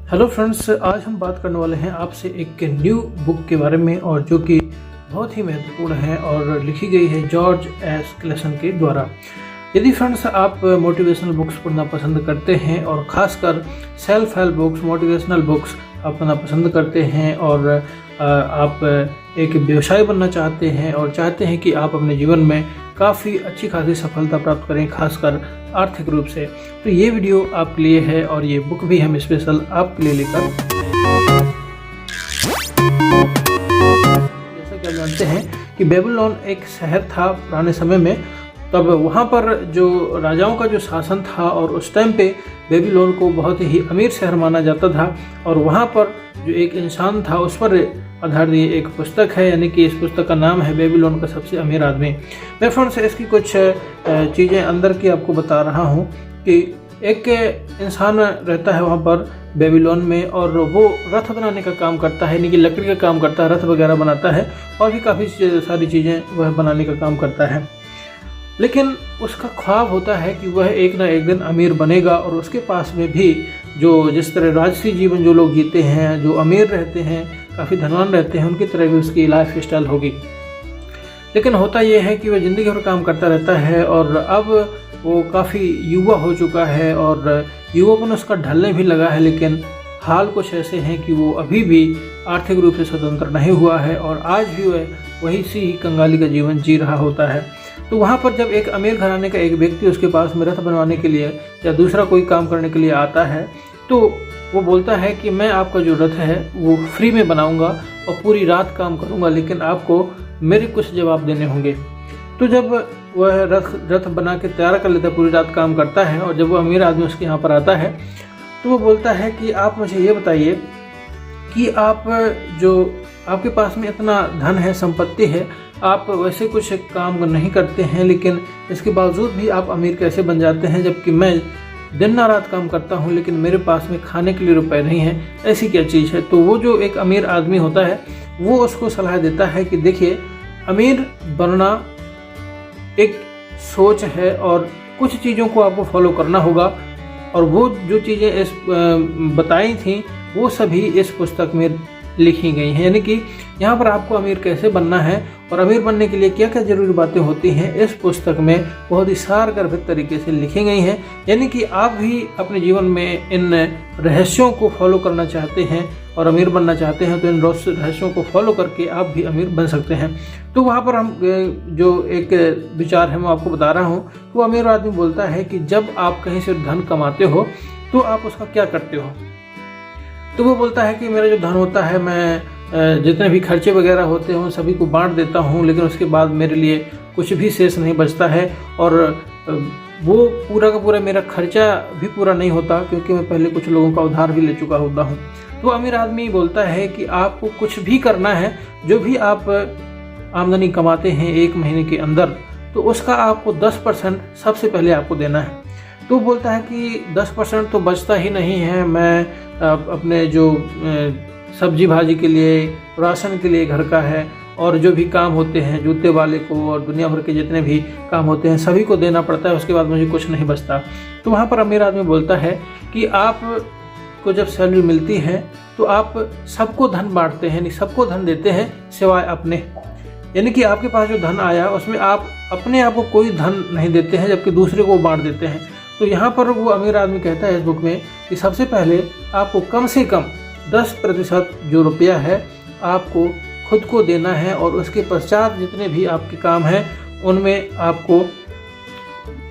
Hello friends, आज हम बात करने वाले हैं आपसे एक न्यू बुक के बारे में और जो कि बहुत ही महत्वपूर्ण है और लिखी गई है जॉर्ज एस क्लेसन के द्वारा। यदि फ्रेंड्स आप मोटिवेशनल बुक्स पढ़ना पसंद करते हैं और ख़ासकर self help books, motivational books आप पढ़ना पसंद करते हैं और आप एक व्यवसाय बनना चाहते हैं और चाहते हैं कि आप अपने जीवन में काफ़ी अच्छी खासी सफलता प्राप्त करें, खासकर आर्थिक रूप से, तो ये वीडियो आपके लिए है और ये बुक भी हम स्पेशल आपके लिए लेकर। जैसा कि आप जानते हैं कि बेबीलोन एक शहर था पुराने समय में। तब वहाँ पर जो राजाओं का जो शासन था और उस टाइम पे बेबीलोन को बहुत ही अमीर शहर माना जाता था और वहाँ पर जो एक इंसान था उस पर आधारित ये एक पुस्तक है, यानी कि इस पुस्तक का नाम है बेबीलोन का सबसे अमीर आदमी। मैं फ्रेंड्स इसकी कुछ चीज़ें अंदर की आपको बता रहा हूँ कि एक इंसान रहता है वहाँ पर बेबीलोन में और वो रथ बनाने का काम करता है, यानी कि लकड़ी का काम करता है, रथ वगैरह बनाता है और भी काफ़ी सारी चीज़ें वह बनाने का काम करता है। लेकिन उसका ख्वाब होता है कि वह एक ना एक दिन अमीर बनेगा और उसके पास में भी जो जिस तरह राजसी जीवन जो लोग जीते हैं, जो अमीर रहते हैं, काफ़ी धनवान रहते हैं, उनकी तरह भी उसकी लाइफ स्टाइल होगी। लेकिन होता यह है कि वह ज़िंदगी भर काम करता रहता है और अब वो काफ़ी युवा हो चुका है और युवापन उसका ढलने भी लगा है, लेकिन हाल कुछ ऐसे हैं कि वो अभी भी आर्थिक रूप से स्वतंत्र नहीं हुआ है और आज भी वह वही सी ही कंगाली का जीवन जी रहा होता है। तो वहाँ पर जब एक अमीर घराने का एक व्यक्ति उसके पास में रथ बनवाने के लिए या दूसरा कोई काम करने के लिए आता है तो वो बोलता है कि मैं आपका जो रथ है वो फ्री में बनाऊंगा और पूरी रात काम करूंगा, लेकिन आपको मेरे कुछ जवाब देने होंगे। तो जब वह रथ बना के तैयार कर लेता है, पूरी रात काम करता है और जब वो अमीर आदमी उसके यहाँ पर आता है तो वो बोलता है कि आप मुझे ये बताइए कि आप जो आपके पास में इतना धन है, संपत्ति है, आप वैसे कुछ काम नहीं करते हैं, लेकिन इसके बावजूद भी आप अमीर कैसे बन जाते हैं, जबकि मैं दिन ना रात काम करता हूं लेकिन मेरे पास में खाने के लिए रुपए नहीं है, ऐसी क्या चीज़ है। तो वो जो एक अमीर आदमी होता है वो उसको सलाह देता है कि देखिए, अमीर बनना एक सोच है और कुछ चीज़ों को आपको फॉलो करना होगा और वो जो चीज़ें इस बताई थी वो सभी इस पुस्तक में लिखी गई हैं, यानी कि यहाँ पर आपको अमीर कैसे बनना है और अमीर बनने के लिए क्या क्या जरूरी बातें होती हैं इस पुस्तक में बहुत ही सारगर्भित तरीके से लिखी गई हैं। यानी कि आप भी अपने जीवन में इन रहस्यों को फॉलो करना चाहते हैं और अमीर बनना चाहते हैं तो इन रहस्यों को फॉलो करके आप भी अमीर बन सकते हैं। तो वहाँ पर हम जो एक विचार है मैं आपको बता रहा हूँ। वो अमीर आदमी बोलता है कि जब आप कहीं से धन कमाते हो तो आप उसका क्या करते हो। तो वो बोलता है कि मेरा जो धन होता है मैं जितने भी खर्चे वगैरह होते हैं सभी को बांट देता हूँ, लेकिन उसके बाद मेरे लिए कुछ भी शेष नहीं बचता है और वो पूरा का पूरा मेरा खर्चा भी पूरा नहीं होता क्योंकि मैं पहले कुछ लोगों का उधार भी ले चुका होता हूँ। तो अमीर आदमी बोलता है कि आपको कुछ भी करना है, जो भी आप आमदनी कमाते हैं एक महीने के अंदर, तो उसका आपको 10% सबसे पहले आपको देना है। तो बोलता है कि 10% तो बचता ही नहीं है, मैं अपने जो सब्जी भाजी के लिए, राशन के लिए घर का है और जो भी काम होते हैं जूते वाले को और दुनिया भर के जितने भी काम होते हैं सभी को देना पड़ता है, उसके बाद मुझे कुछ नहीं बचता। तो वहाँ पर अमीर आदमी बोलता है कि आप को जब सैलरी मिलती है तो आप सबको धन बांटते हैं, यानी सबको धन देते हैं सिवाय अपने, यानी कि आपके पास जो धन आया उसमें आप अपने आप को कोई धन नहीं देते हैं जबकि दूसरे को बांट देते हैं। तो यहाँ पर वो अमीर आदमी कहता है इस बुक में कि सबसे पहले आपको कम से कम 10% जो रुपया है आपको खुद को देना है और उसके पश्चात जितने भी आपके काम हैं उनमें आपको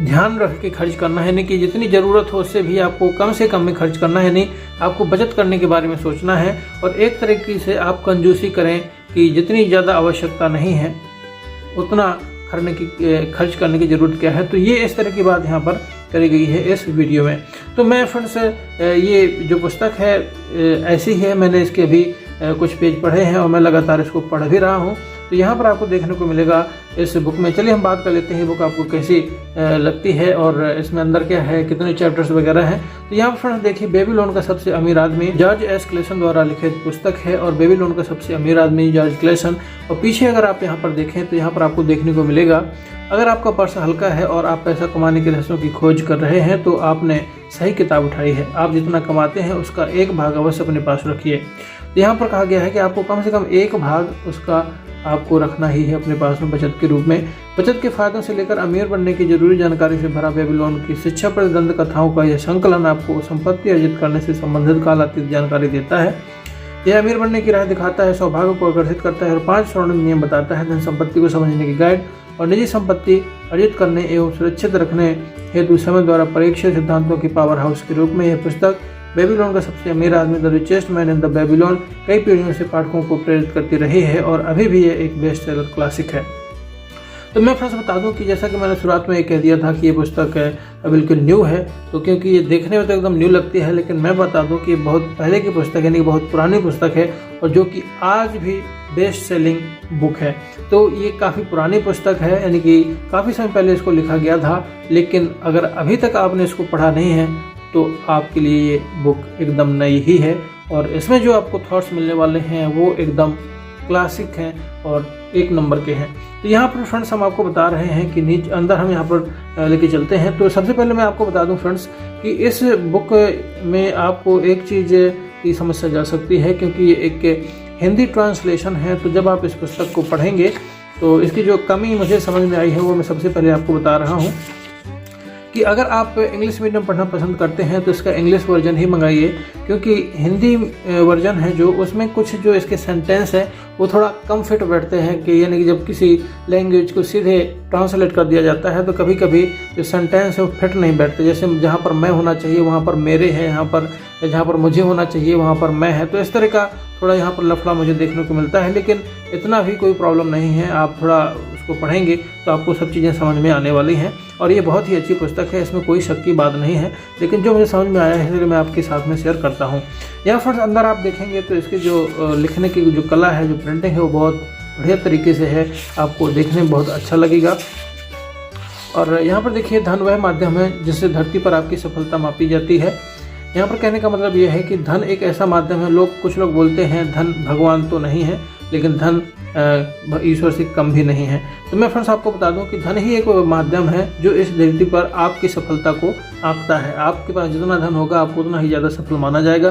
ध्यान रख के खर्च करना है, यानी कि जितनी ज़रूरत हो उससे भी आपको कम से कम में खर्च करना है, यानी आपको बचत करने के बारे में सोचना है और एक तरीके से आप कंजूसी करें कि जितनी ज़्यादा आवश्यकता नहीं है उतना खर्च करने की ज़रूरत क्या है। तो ये इस तरह की बात यहाँ पर करी गई है इस वीडियो में। तो मैं फ्रेंड्स ये जो पुस्तक है ऐसी है, मैंने इसके अभी कुछ पेज पढ़े हैं और मैं लगातार इसको पढ़ भी रहा हूँ। तो यहाँ पर आपको देखने को मिलेगा इस बुक में। चलिए हम बात कर लेते हैं बुक आपको कैसी लगती है और इसमें अंदर क्या है, कितने चैप्टर्स वगैरह हैं। तो यहाँ पर फ्रेंड्स देखिए, बेबीलोन का सबसे अमीर आदमी जॉर्ज एस क्लेसन द्वारा लिखित पुस्तक है और बेबीलोन का सबसे अमीर आदमी जॉर्ज क्लेसन। और पीछे अगर आप यहाँ पर देखें तो यहाँ पर आपको देखने को मिलेगा, अगर आपका पर्स हल्का है और आप पैसा कमाने के रहस्यों की खोज कर रहे हैं तो आपने सही किताब उठाई है। आप जितना कमाते हैं उसका एक भाग अवश्य अपने पास रखिए। तो यहाँ पर कहा गया है कि आपको कम से कम एक भाग उसका आपको रखना ही है अपने पास में बचत के रूप में। बचत के फायदों से लेकर अमीर बनने की जरूरी जानकारी से भरा बेबीलोन की शिक्षा प्रतिदंड कथाओं का यह संकलन आपको संपत्ति अर्जित करने से संबंधित कालातीत जानकारी देता है। यह अमीर बनने की राह दिखाता है, सौभाग्य को आकर्षित करता है और 5 स्वर्णिम नियम बताता है, धन संपत्ति को समझने की गाइड और निजी संपत्ति अर्जित करने एवं सुरक्षित रखने हेतु समय द्वारा परीक्षित सिद्धांतों की पावर हाउस के रूप में यह पुस्तक बेबीलोन का सबसे अमीर आदमी the richest man in the Babylon कई पीढ़ियों से पाठकों को प्रेरित करती रही है और अभी भी यह एक बेस्ट सेलर क्लासिक है। तो मैं फ्रेंड्स बता दूं कि जैसा कि मैंने शुरुआत में ये कह दिया था कि ये पुस्तक बिल्कुल न्यू है, तो क्योंकि ये देखने में तो एकदम न्यू लगती है, लेकिन मैं बता दूं कि ये बहुत पहले की पुस्तक है, यानी बहुत पुरानी पुस्तक है और जो कि आज भी बेस्ट सेलिंग बुक है। तो ये काफ़ी पुरानी पुस्तक है, यानी कि काफ़ी समय पहले इसको लिखा गया था, लेकिन अगर अभी तक आपने इसको पढ़ा नहीं है तो आपके लिए ये बुक एकदम नई ही है और इसमें जो आपको थॉट्स मिलने वाले हैं वो एकदम क्लासिक हैं और एक नंबर के हैं। तो यहाँ पर फ्रेंड्स हम आपको बता रहे हैं कि नीचे अंदर हम यहाँ पर लेके चलते हैं। तो सबसे पहले मैं आपको बता दूं फ्रेंड्स कि इस बुक में आपको एक चीज़ की समस्या जा सकती है, क्योंकि ये एक हिंदी ट्रांसलेशन है। तो जब आप इस पुस्तक को पढ़ेंगे तो इसकी जो कमी मुझे समझ में आई है वो मैं सबसे पहले आपको बता रहा हूँ कि अगर आप इंग्लिश मीडियम पढ़ना पसंद करते हैं तो इसका इंग्लिश वर्जन ही मंगाइए, क्योंकि हिंदी वर्जन है जो उसमें कुछ जो इसके सेंटेंस है वो थोड़ा कम फिट बैठते हैं, कि यानी कि जब किसी लैंग्वेज को सीधे ट्रांसलेट कर दिया जाता है तो कभी कभी जो सेंटेंस है वो फिट नहीं बैठते। जैसे जहाँ पर मैं होना चाहिए वहाँ पर मेरे है, यहाँ पर जहाँ पर मुझे होना चाहिए वहाँ पर मैं है। तो इस तरह का थोड़ा यहाँ पर लफड़ा मुझे देखने को मिलता है, लेकिन इतना भी कोई प्रॉब्लम नहीं है। आप थोड़ा उसको पढ़ेंगे तो आपको सब चीज़ें समझ में आने वाली हैं और ये बहुत ही अच्छी पुस्तक है, इसमें कोई शक की बात नहीं है। लेकिन जो मुझे समझ में आया है इसलिए मैं आपके साथ में शेयर करता हूँ। यहाँ फ्रेंड्स अंदर आप देखेंगे तो इसकी जो लिखने की जो कला है, जो प्रिंटिंग है वो बहुत बढ़िया तरीके से है, आपको देखने में बहुत अच्छा लगेगा। और यहाँ पर देखिए, धन वह माध्यम है जिससे धरती पर आपकी सफलता मापी जाती है। यहाँ पर कहने का मतलब यह है कि धन एक ऐसा माध्यम है, कुछ लोग बोलते हैं धन भगवान तो नहीं है, लेकिन धन ईश्वर से कम भी नहीं है। तो मैं फ्रेंड्स आपको बता दूं कि धन ही एक माध्यम है जो इस धरती पर आपकी सफलता को आंकता है। आपके पास जितना धन होगा आपको उतना ही ज़्यादा सफल माना जाएगा।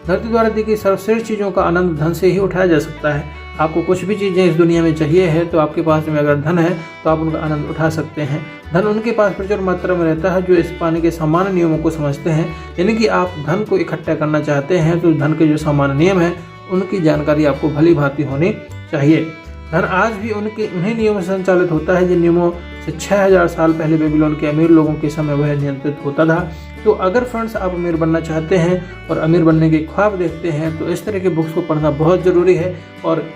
धरती द्वारा दी गई सर्वश्रेष्ठ चीज़ों का आनंद धन से ही उठाया जा सकता है। आपको कुछ भी चीज़ें इस दुनिया में चाहिए है तो आपके पास में अगर धन है तो आप उनका आनंद उठा सकते हैं। धन उनके पास प्रचुर मात्रा में रहता है जो इस पाने के सामान्य नियमों को समझते हैं। यानी कि आप धन को इकट्ठा करना चाहते हैं तो धन के जो सामान्य नियम हैं उनकी जानकारी आपको भली भांति होनी चाहिए। धन आज भी उन्हीं नियमों से संचालित होता है जिन नियमों से 6000 साल पहले बेबीलोन के अमीर लोगों के समय वह नियंत्रित होता था। तो अगर फ्रेंड्स आप अमीर बनना चाहते हैं और अमीर बनने के ख्वाब देखते हैं तो इस तरह के बुक्स को पढ़ना बहुत ज़रूरी है और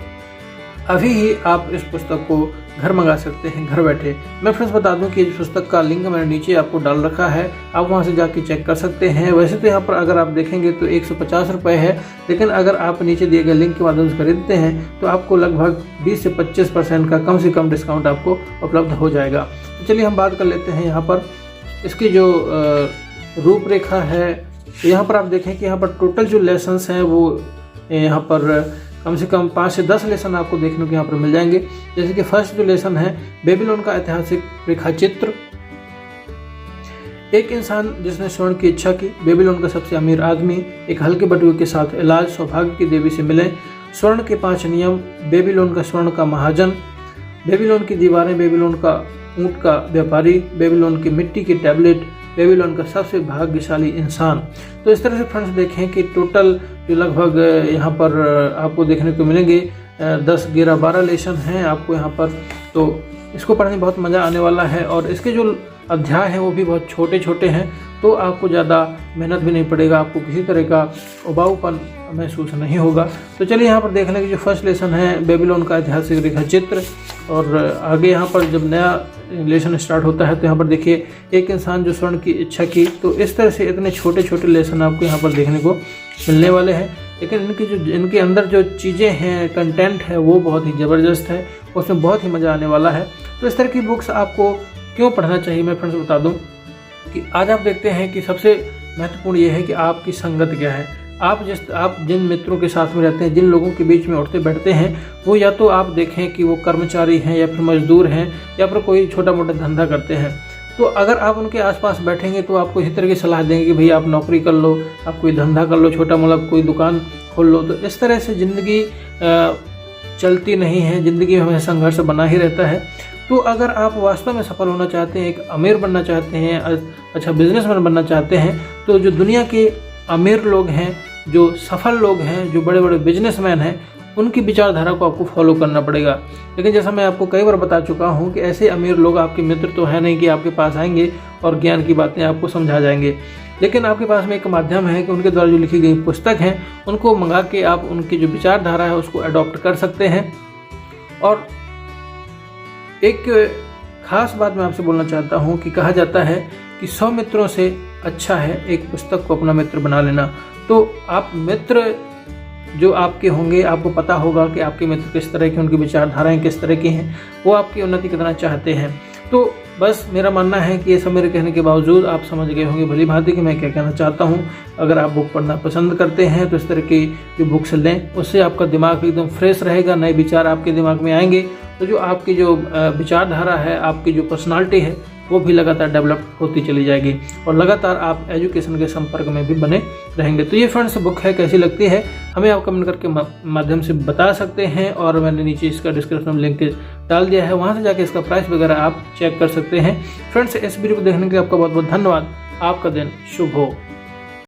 अभी ही आप इस पुस्तक को घर मंगा सकते हैं घर बैठे। मैं फ्रेंड्स बता दूं कि इस पुस्तक का लिंक मैंने नीचे आपको डाल रखा है, आप वहां से जाके चेक कर सकते हैं। वैसे तो यहाँ पर अगर आप देखेंगे तो 150 रुपये है, लेकिन अगर आप नीचे दिए गए लिंक के माध्यम से खरीदते हैं तो आपको लगभग 20 से 25% का कम से कम डिस्काउंट आपको उपलब्ध हो जाएगा। तो चलिए हम बात कर लेते हैं यहाँ पर इसकी जो रूपरेखा है। यहाँ पर आप देखें कि यहाँ पर टोटल जो लेसन्स हैं वो यहाँ पर कम से कम 5 से 10 लेसन आपको देखने को यहाँ पर मिल जाएंगे। जैसे कि फर्स्ट जो लेसन है बेबीलोन का ऐतिहासिक रेखाचित्र, एक इंसान जिसने स्वर्ण की इच्छा की, बेबीलोन का सबसे अमीर आदमी, एक हल्के बटुए के साथ इलाज, सौभाग्य की देवी से मिले, स्वर्ण के 5 नियम, बेबीलोन का स्वर्ण का महाजन, बेबीलोन की दीवारें, बेबीलोन का ऊंट का व्यापारी, बेबीलोन की मिट्टी की टैबलेट, बेबीलोन का सबसे भाग्यशाली इंसान। तो इस तरह से फ्रेंड्स देखें कि टोटल जो लगभग यहाँ पर आपको देखने को मिलेंगे 10, 11, 12 लेसन हैं आपको यहाँ पर। तो इसको पढ़ने में बहुत मज़ा आने वाला है और इसके जो अध्याय हैं वो भी बहुत छोटे छोटे हैं, तो आपको ज़्यादा मेहनत भी नहीं पड़ेगा, आपको किसी तरह का उबाऊपन महसूस नहीं होगा। तो चलिए यहाँ पर देख लें कि जो फर्स्ट लेसन है बेबीलोन का ऐतिहासिक रेखाचित्र, और आगे यहाँ पर जब नया लेसन स्टार्ट होता है तो यहाँ पर देखिए एक इंसान जो स्वर्ण की इच्छा की। तो इस तरह से इतने छोटे छोटे लेसन आपको यहाँ पर देखने को मिलने वाले हैं। लेकिन इनके अंदर जो चीज़ें हैं, कंटेंट है, वो बहुत ही ज़बरदस्त है, उसमें बहुत ही मज़ा आने वाला है। तो इस तरह की बुक्स आपको क्यों पढ़ना चाहिए, मैं फ्रेंड्स बता दूं कि आज आप देखते हैं कि सबसे महत्वपूर्ण ये है कि आपकी संगत क्या है। आप जिन मित्रों के साथ में रहते हैं, जिन लोगों के बीच में उठते बैठते हैं, वो या तो आप देखें कि वो कर्मचारी हैं या फिर मजदूर हैं या फिर कोई छोटा मोटा धंधा करते हैं। तो अगर आप उनके आसपास बैठेंगे तो आपको इसी तरह की सलाह देंगे कि भाई आप नौकरी कर लो, आप कोई धंधा कर लो, छोटा मोटा कोई दुकान खोल लो। तो इस तरह से ज़िंदगी चलती नहीं है, ज़िंदगी में हमेशा संघर्ष बना ही रहता है। तो अगर आप वास्तव में सफल होना चाहते हैं, एक अमीर बनना चाहते हैं, अच्छा बिजनेसमैन बनना चाहते हैं, तो जो दुनिया के अमीर लोग हैं, जो सफल लोग हैं, जो बड़े बड़े बिजनेसमैन हैं, उनकी विचारधारा को आपको फॉलो करना पड़ेगा। लेकिन जैसा मैं आपको कई बार बता चुका हूं कि ऐसे अमीर लोग आपके मित्र तो है नहीं कि आपके पास आएंगे और ज्ञान की बातें आपको समझा जाएंगे। लेकिन आपके पास में एक माध्यम है कि उनके द्वारा जो लिखी गई पुस्तक हैं उनको मंगा के आप उनकी जो विचारधारा है उसको अडॉप्ट कर सकते हैं। और एक खास बात मैं आपसे बोलना चाहता हूँ कि कहा जाता है कि 100 मित्रों से अच्छा है एक पुस्तक को अपना मित्र बना लेना। तो आप मित्र जो आपके होंगे, आपको पता होगा कि आपके मित्र किस तरह के, उनकी विचारधाराएं किस तरह की हैं, वो आपकी उन्नति करना चाहते हैं। तो बस मेरा मानना है कि ये सब मेरे कहने के बावजूद आप समझ गए होंगे भली भांति कि मैं क्या कहना चाहता हूँ। अगर आप बुक पढ़ना पसंद करते हैं तो इस तरह की जो बुक्स लें, उससे आपका दिमाग एकदम फ्रेश रहेगा, नए विचार आपके दिमाग में आएंगे। तो जो आपकी जो विचारधारा है, आपकी जो पर्सनालिटी है, वो भी लगातार डेवलप होती चली जाएगी और लगातार आप एजुकेशन के संपर्क में भी बने रहेंगे। तो ये फ्रेंड्स बुक है, कैसी लगती है हमें आप कमेंट करके माध्यम से बता सकते हैं। और मैंने नीचे इसका डिस्क्रिप्शन में लिंक डाल दिया है, वहाँ से जाके इसका प्राइस वगैरह आप चेक कर सकते हैं। फ्रेंड्स इस वीडियो को देखने के लिए आपका बहुत बहुत धन्यवाद। आपका दिन शुभ हो।